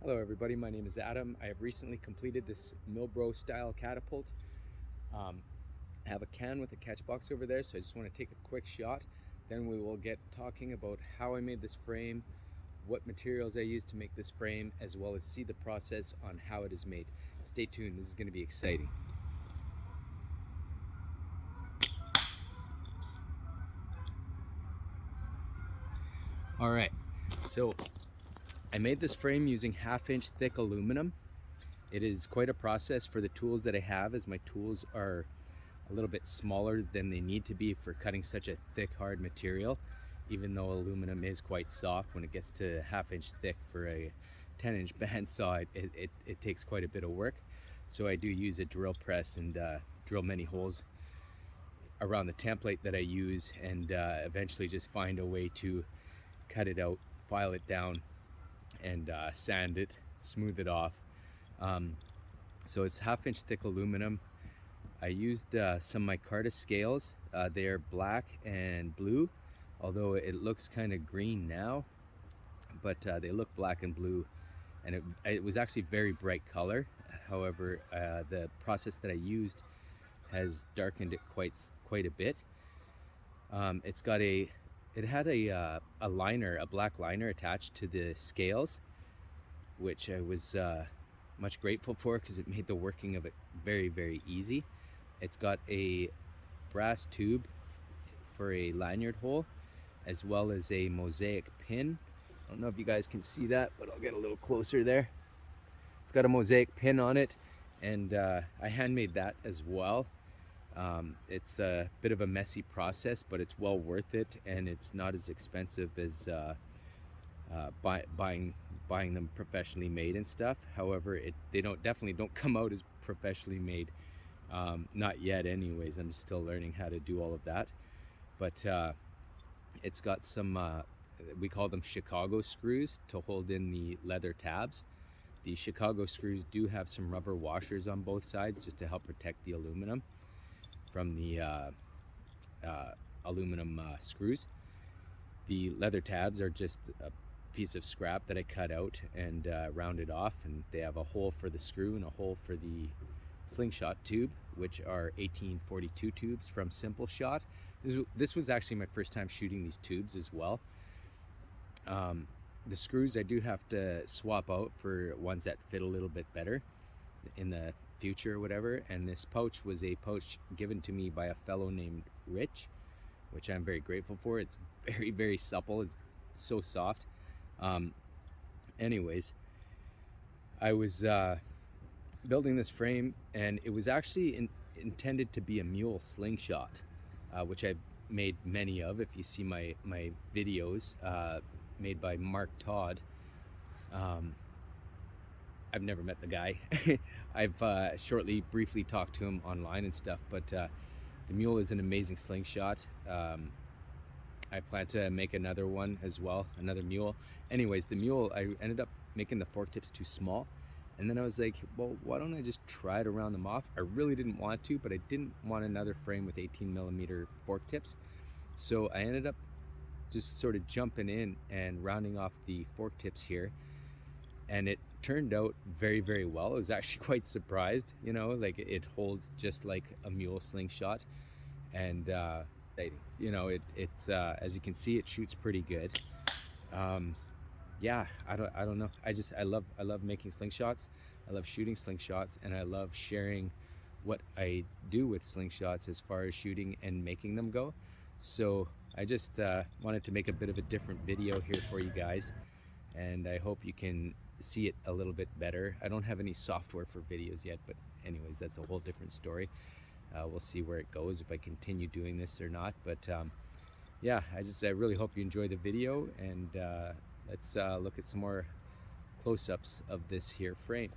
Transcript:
Hello everybody, my name is Adam. I have recently completed this Milbro style catapult. I have a can with a catch box over there, so I just want to take a quick shot. Then we will get talking about how I made this frame, what materials I used to make this frame, as well as see the process on how it is made. Stay tuned, this is going to be exciting. Alright, so I made this frame using 1/2-inch thick aluminum. It is quite a process for the tools that I have, as my tools are a little bit smaller than they need to be for cutting such a thick, hard material, even though aluminum is quite soft. When it gets to 1/2-inch thick for a 10-inch bandsaw, it takes quite a bit of work. So I do use a drill press and drill many holes around the template that I use, and eventually just find a way to cut it out, file it down, and sand it, smooth it off. So it's 1/2-inch thick aluminum. I used some micarta scales. They're black and blue, although it looks kind of green now, but they look black and blue, and it was actually very bright color. However, the process that I used has darkened it quite a bit. It had a liner, a black liner attached to the scales, which I was much grateful for, because it made the working of it very, very easy. It's got a brass tube for a lanyard hole, as well as a mosaic pin. I don't know if you guys can see that, but I'll get a little closer there. It's got a mosaic pin on it, and I handmade that as well. It's a bit of a messy process, but it's well worth it, and it's not as expensive as buying them professionally made and stuff. However, they definitely don't come out as professionally made, not yet anyways. I'm still learning how to do all of that, but it's got some we call them Chicago screws to hold in the leather tabs. The Chicago screws do have some rubber washers on both sides, just to help protect the aluminum from the aluminum screws. The leather tabs are just a piece of scrap that I cut out and rounded off, and they have a hole for the screw and a hole for the slingshot tube, which are 1842 tubes from Simple Shot. This was actually my first time shooting these tubes as well. The screws I do have to swap out for ones that fit a little bit better in the future or whatever, and this pouch was a pouch given to me by a fellow named Rich, which I'm very grateful for. It's very, very supple. It's so soft. Anyways, I was building this frame, and it was actually intended to be a Mule Slingshot, which I've made many of. If you see my videos made by Todd. I've never met the guy. I've briefly talked to him online and stuff, but the Mule is an amazing slingshot. I plan to make another one as well, another Mule. Anyways, the Mule, I ended up making the fork tips too small, and then I was like, well, why don't I just try to round them off? I really didn't want to, but I didn't want another frame with 18mm fork tips, so I ended up just sort of jumping in and rounding off the fork tips here, and it turned out very, very well. I was actually quite surprised, like it holds just like a Mule Slingshot, and it's as you can see, it shoots pretty good. Yeah, I don't know. I love making slingshots. I love shooting slingshots, and I love sharing what I do with slingshots as far as shooting and making them go. So I just wanted to make a bit of a different video here for you guys, and I hope you can see it a little bit better. I don't have any software for videos yet, but anyways, that's a whole different story. We'll see where it goes, if I continue doing this or not. But yeah, I really hope you enjoy the video, and let's look at some more close-ups of this here frame.